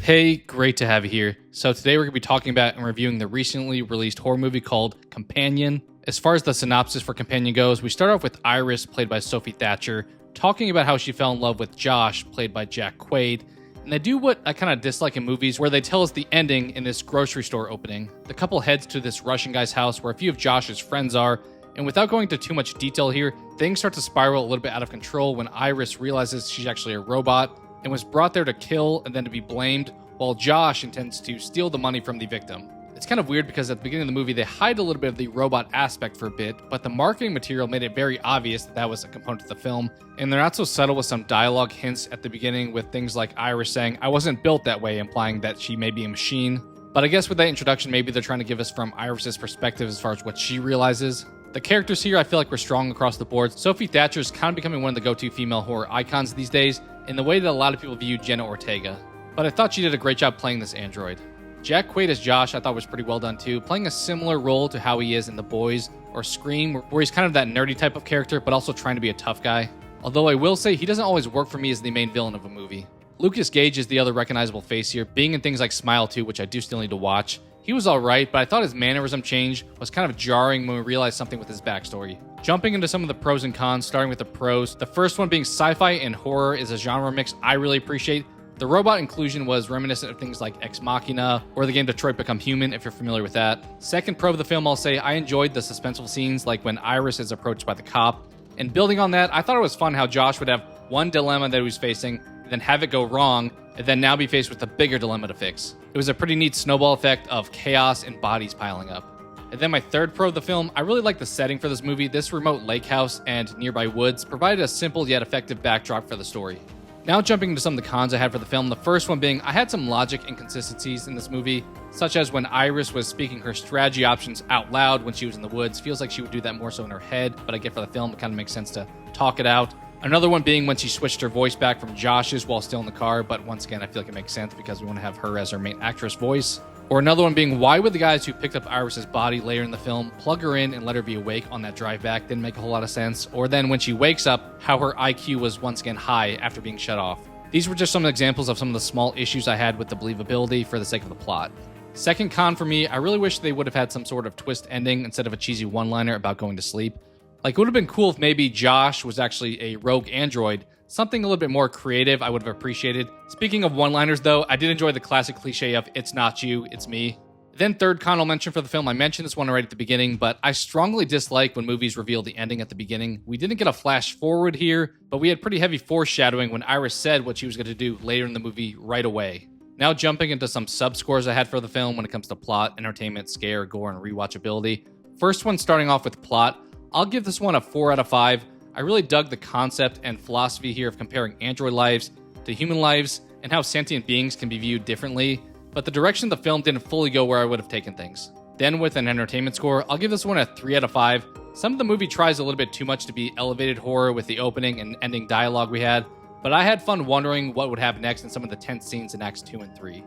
Hey, great to have you here. So today we're going to be talking about and reviewing the recently released horror movie called Companion. As far as the synopsis for Companion goes, we start off with Iris, played by Sophie Thatcher, talking about how she fell in love with Josh, played by Jack Quaid. And they do what I kind of dislike in movies, where they tell us the ending in this grocery store opening. The couple heads to this Russian guy's house where a few of Josh's friends are, and without going into too much detail here, things start to spiral a little bit out of control when Iris realizes she's actually a robot and was brought there to kill and then to be blamed, while Josh intends to steal the money from the victim. It's kind of weird because at the beginning of the movie, they hide a little bit of the robot aspect for a bit, but the marketing material made it very obvious that that was a component of the film, and they're not so subtle with some dialogue hints at the beginning with things like Iris saying, "I wasn't built that way," implying that she may be a machine. But I guess with that introduction, maybe they're trying to give us from Iris's perspective as far as what she realizes. The characters here, I feel like, were strong across the board. Sophie Thatcher is kind of becoming one of the go-to female horror icons these days, in the way that a lot of people view Jenna Ortega. But I thought she did a great job playing this android. Jack Quaid as Josh I thought was pretty well done too, playing a similar role to how he is in The Boys or Scream, where he's kind of that nerdy type of character, but also trying to be a tough guy. Although I will say he doesn't always work for me as the main villain of a movie. Lucas Gage is the other recognizable face here, being in things like Smile 2, which I do still need to watch. He was alright, but I thought his mannerism change was kind of jarring when we realized something with his backstory. Jumping into some of the pros and cons, starting with the pros, the first one being sci-fi and horror is a genre mix I really appreciate. The robot inclusion was reminiscent of things like Ex Machina or the game Detroit Become Human, if you're familiar with that. Second pro of the film, I'll say I enjoyed the suspenseful scenes, like when Iris is approached by the cop. And building on that, I thought it was fun how Josh would have one dilemma that he was facing, then have it go wrong, and then now be faced with a bigger dilemma to fix. It was a pretty neat snowball effect of chaos and bodies piling up. And then my third pro of the film, I really like the setting for this movie. This remote lake house and nearby woods provided a simple yet effective backdrop for the story. Now jumping into some of the cons I had for the film, the first one being I had some logic inconsistencies in this movie, such as when Iris was speaking her strategy options out loud when she was in the woods. Feels like she would do that more so in her head, but I get for the film it kind of makes sense to talk it out. Another one being when she switched her voice back from Josh's while still in the car, but once again I feel like it makes sense because we want to have her as our main actress voice. Or another one being, why would the guys who picked up Iris's body later in the film plug her in and let her be awake on that drive back? Didn't make a whole lot of sense. Or then when she wakes up, how her IQ was once again high after being shut off. These were just some examples of some of the small issues I had with the believability for the sake of the plot. Second con for me, I really wish they would have had some sort of twist ending instead of a cheesy one-liner about going to sleep. Like, it would have been cool if maybe Josh was actually a rogue android. Something a little bit more creative I would have appreciated. Speaking of one-liners though, I did enjoy the classic cliche of "it's not you, it's me." Then third con I'll mention for the film, I mentioned this one right at the beginning, but I strongly dislike when movies reveal the ending at the beginning. We didn't get a flash forward here, but we had pretty heavy foreshadowing when Iris said what she was going to do later in the movie right away. Now jumping into some sub-scores I had for the film when it comes to plot, entertainment, scare, gore, and rewatchability. First one starting off with plot, I'll give this one a 4 out of 5. I really dug the concept and philosophy here of comparing android lives to human lives and how sentient beings can be viewed differently, but the direction of the film didn't fully go where I would have taken things. Then with an entertainment score, I'll give this one a 3 out of 5. Some of the movie tries a little bit too much to be elevated horror with the opening and ending dialogue we had, but I had fun wondering what would happen next in some of the tense scenes in Acts 2 and 3.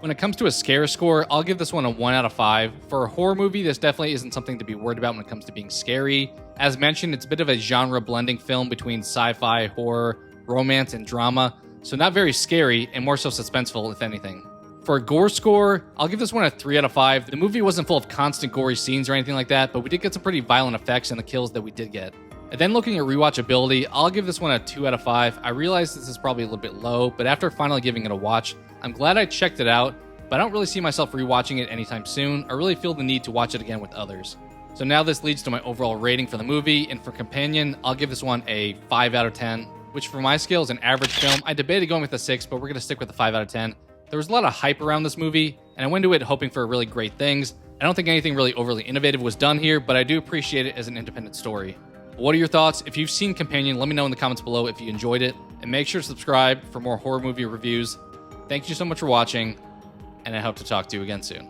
When it comes to a scare score, I'll give this one a 1 out of 5. For a horror movie, this definitely isn't something to be worried about when it comes to being scary. As mentioned, it's a bit of a genre blending film between sci-fi, horror, romance, and drama, so not very scary and more so suspenseful if anything. For a gore score, I'll give this one a 3 out of 5. The movie wasn't full of constant gory scenes or anything like that, but we did get some pretty violent effects in the kills that we did get. And then looking at rewatchability, I'll give this one a 2 out of 5. I realize this is probably a little bit low, but after finally giving it a watch, I'm glad I checked it out, but I don't really see myself rewatching it anytime soon. I really feel the need to watch it again with others. So now this leads to my overall rating for the movie, and for Companion, I'll give this one a 5 out of 10, which for my scale is an average film. I debated going with a 6, but we're going to stick with a 5 out of 10. There was a lot of hype around this movie, and I went into it hoping for really great things. I don't think anything really overly innovative was done here, but I do appreciate it as an independent story. What are your thoughts? If you've seen Companion, let me know in the comments below if you enjoyed it, and make sure to subscribe for more horror movie reviews. Thank you so much for watching, and I hope to talk to you again soon.